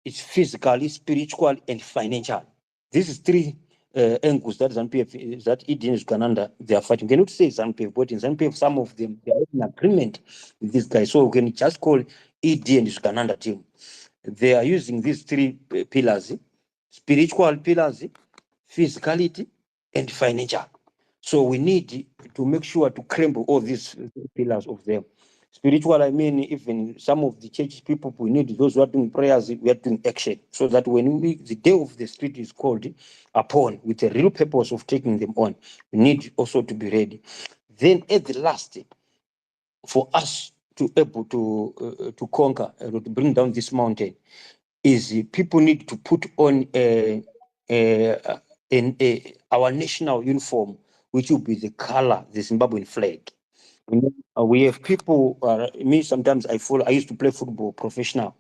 It's physical, spiritual, and financial. This is three angles that ZANU-PF, that EDN is Uganda, they are fighting. We cannot say ZANU-PF, but in ZANU-PF, some of them, they are in agreement with this guy. So we can just call EDN is Uganda team. They are using these three pillars: spiritual pillars, physicality, and financial. So we need to make sure to crumble all these pillars of them. Spiritual, I mean, even some of the church people, we need those who are doing prayers, we are doing action, so that when the day of the Spirit is called upon with a real purpose of taking them on, we need also to be ready. Then at the last, for us to able to conquer, to bring down this mountain, is people need to put on our national uniform, which will be the color, the Zimbabwean flag. We have people, me sometimes I used to play football professional.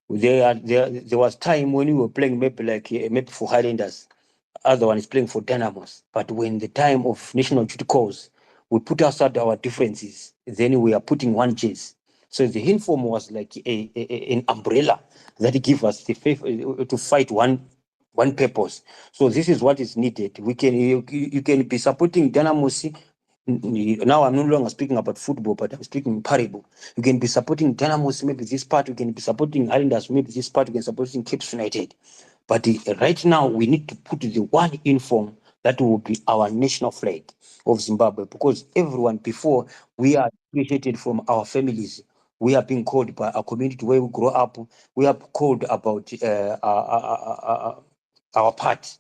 There was time when we were playing maybe for Highlanders, other one is playing for Dynamos. But when the time of national duty calls, we put aside our differences, then we are putting one jersey. So the uniform was like an umbrella that gives us the faith to fight one purpose. So this is what is needed. You can be supporting Dynamos. Now I'm no longer speaking about football, but I'm speaking parable. You can be supporting Dynamos, maybe this part. You can be supporting Islanders, maybe this part. You can be supporting Cape United. But right now, we need to put the one uniform that will be our national flag of Zimbabwe, because everyone before, we are appreciated from our families. We are being called by our community where we grow up. We are called about our part.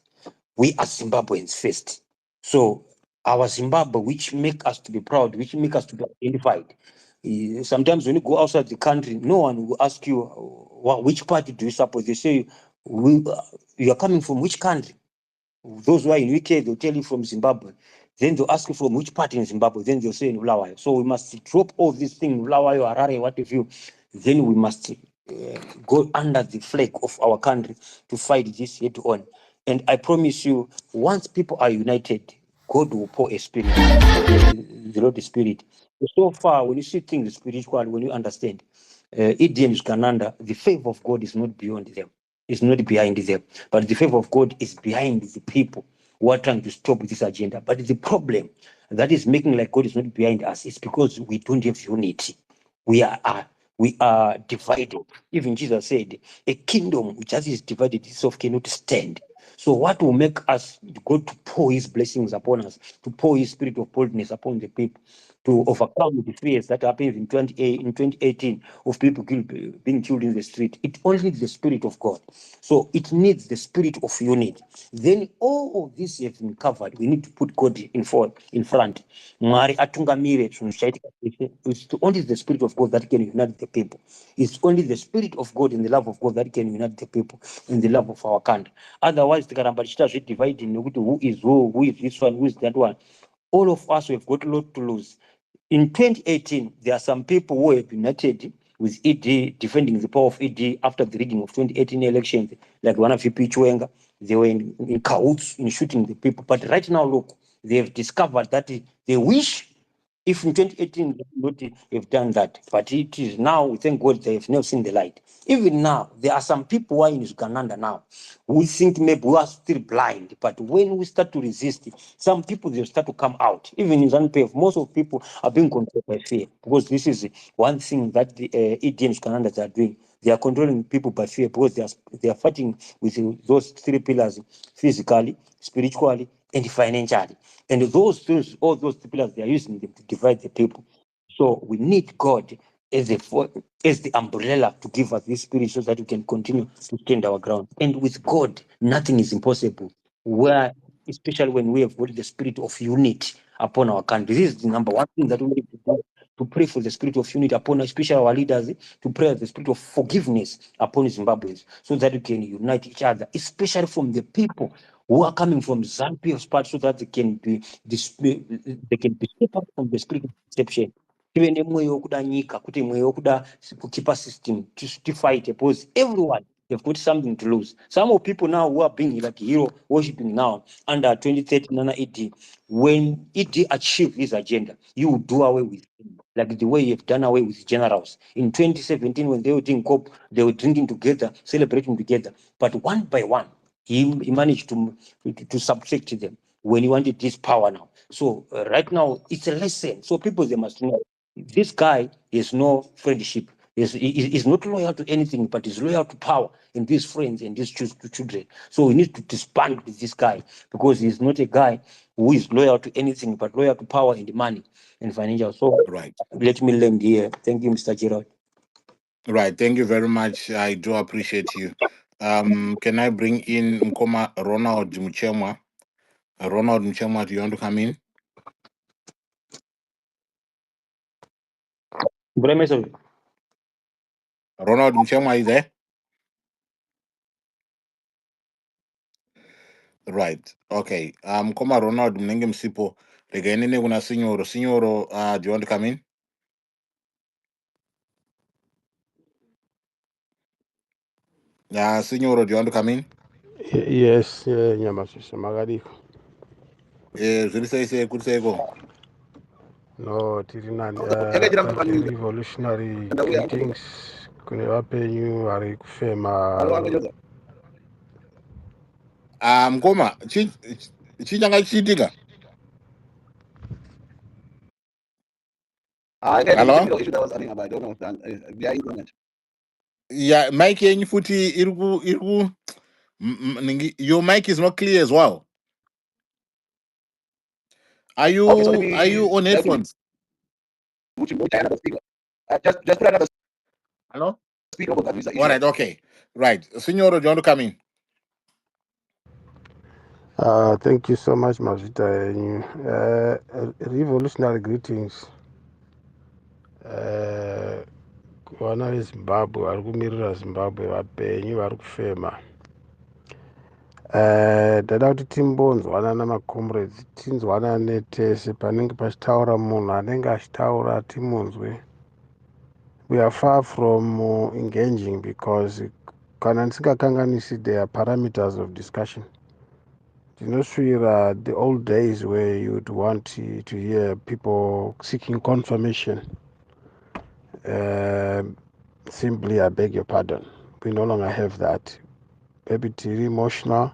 We are Zimbabweans first. So our Zimbabwe, which make us to be proud, which make us to be identified. Sometimes when you go outside the country, no one will ask you, which party do you support? They say, you are coming from which country? Those who are in UK, they'll tell you from Zimbabwe. Then they'll ask you from which party in Zimbabwe. Then they'll say in Bulawayo. So we must drop all these things, Bulawayo, Harare, what have you. Then we must go under the flag of our country to fight this head on. And I promise you, once people are united, God will pour a spirit, the Lord Spirit. So far, when you see things spiritual, when you understand, EDN is Kananda, the favor of God is not beyond them. It's not behind them. But the favor of God is behind the people who are trying to stop this agenda. But the problem that is making like God is not behind us is because we don't have unity. We are divided. Even Jesus said, a kingdom which is divided itself cannot stand. So what will make us God to pour his blessings upon us, to pour his spirit of boldness upon the people, to overcome the fears that happened in 2018 of people being killed in the street? It only needs the Spirit of God. So it needs the spirit of unity. Then all of this have been covered. We need to put God in front. It's only the Spirit of God that can unite the people. It's only the Spirit of God and the love of God that can unite the people in the love of our country. Otherwise, the Karambachita should divide in who is this one, who is that one. All of us have got a lot to lose. In 2018, there are some people who have united with ED, defending the power of ED after the rigging of 2018 elections, like one of VP Chwenga. They were in cahoots in shooting the people. But right now, look, they have discovered that they wish if in 2018 they would not have done that. But it is now, we thank God, they have never seen the light. Even now, there are some people who are in Uganda now who think maybe we are still blind. But when we start to resist it, some people, they'll start to come out. Even in ZANU-PF, most of people are being controlled by fear, because this is one thing that the EDN Ugandas are doing. They are controlling people by fear, because they are fighting with those three pillars: physically, spiritually, and financially. And all those pillars, they are using them to divide the people. So we need God as the umbrella to give us this spirit, so that we can continue to stand our ground. And with God, nothing is impossible. Where, especially when we have got the spirit of unity upon our country. This is the number one thing that we need to do, to pray for the spirit of unity upon, especially our leaders, to pray the spirit of forgiveness upon Zimbabweans, so that we can unite each other, especially from the people who are coming from Zambia's part so that they can be separate from the spiritual deception. Even the mweyo wokuda nyika, kuti mweyo wokuda kuchipa system to fight because everyone they've got something to lose. Some of people now who are being like hero worshipping now under 2030 Nana ED, when ED achieve his agenda, you will do away with him. Like the way you've done away with generals. In 2017, when they were doing COP, they were drinking together, celebrating together. But one by one, he managed to subject them when he wanted this power now. So right now, it's a lesson. So people, they must know this guy is no friendship. Is not loyal to anything, but is loyal to power and these friends and these children. So we need to disband with this guy because he's not a guy who is loyal to anything, but loyal to power and money and financial. So Right. let me land here. Thank you, Mr. Gerald. Right. Thank you very much. I do appreciate you. Can I bring in Nkoma Ronald Mchemwa? Ronald Mchemwa, do you want to come in? Ronald Mchemwa, are you there? Right. Okay. Nkoma Ronald Mnenge Msipo. Legenene kuna Signoro. Signoro, do you want to come in? Signoro, do you want to come in? Yes, Nyamasisa Magadiko. Zilisese kutseko. No, Tirinani, revolutionary greetings. Kune wapenyu vari kufema. Nkoma, chinyanga chitika. Hello? Yeah, Mike yenyu futi irku your mic is not clear as well. Are you on headphones? Just put another. Hello? All right, okay. Right. Signor, do you want to come in? Thank you so much, Mazita. Revolutionary greetings. Vana vezimbabwe vari kumirira zimbabwe vapenyu vari kufema. Ndada kuti timbonzwana namacomrades, tinzwanane tese panenge pachitaura munhu anenge achitaura timunzwe. We are far from engaging because kana ndisingakanganisi there are parameters of discussion. Ndinosvira the old days where you would want to hear people seeking confirmation. Simply, I beg your pardon. We no longer have that. Maybe too emotional.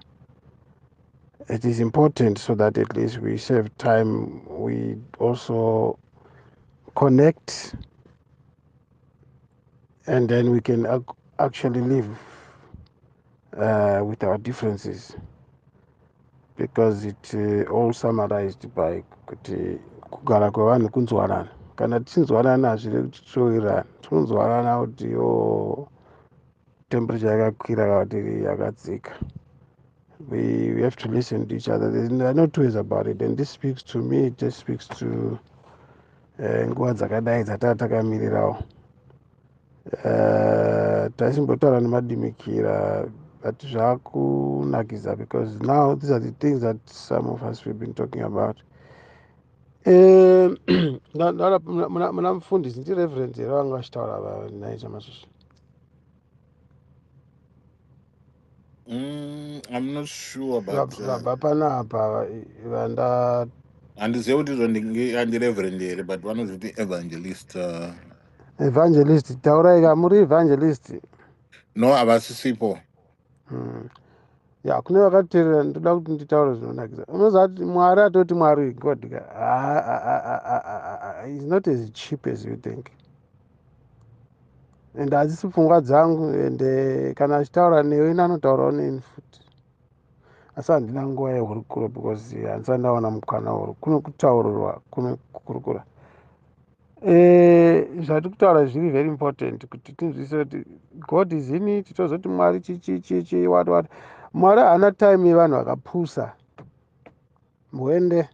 It is important so that at least we save time. We also connect and then we can actually live with our differences, because it all summarized by kuti kugara kwevanhu kunzwanana. Kana tichinzwanana hazvirevi kuti tichiroverana, tikunzwanana kuti yo temperature yakakwira kana kuti yakadzika. We have to listen to each other. There are no two ways about it, and this speaks to me. It just speaks to nguva dzakadai dzatava takamirirawo. Tasimbotaura nemadimikira, but zvakunakisa because now these are the things that some of us we've been talking about. Muna mufundisi ndireferensi here vanga vachitaura naizvo masusu. I'm not sure about vabva panapa vanda handizivi kuti izvo handireverend here, but vanozviti evangelist. Evangelist, taurai muri evangelist. No, havasisipo. Ya, kune vakateerera ndoda kuti nditaure zvinonakisa. Unoziva kuti Mwari atoti Mwari God is not as cheap as you think. And hadzisi pfungwa dzangu, and kana achitaura newe ine anotaurawo neni futi. Asi handina nguva yehurukuro because handisati ndawana mukana kuno kutaurirwa kuno kukurukura. Zvati kutaura zviri very important kuti tinzwisise kuti God is in it, tozoti Mwari chichi what. Mwari haana time yevanhu vakapusa. Muende.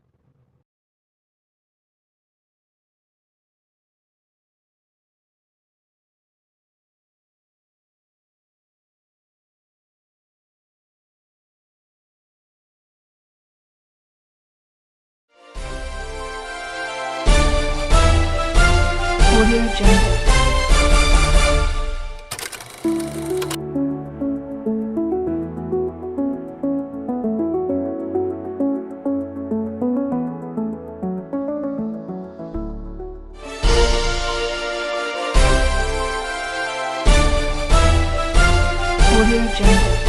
Audio Jungle. Audio Jungle.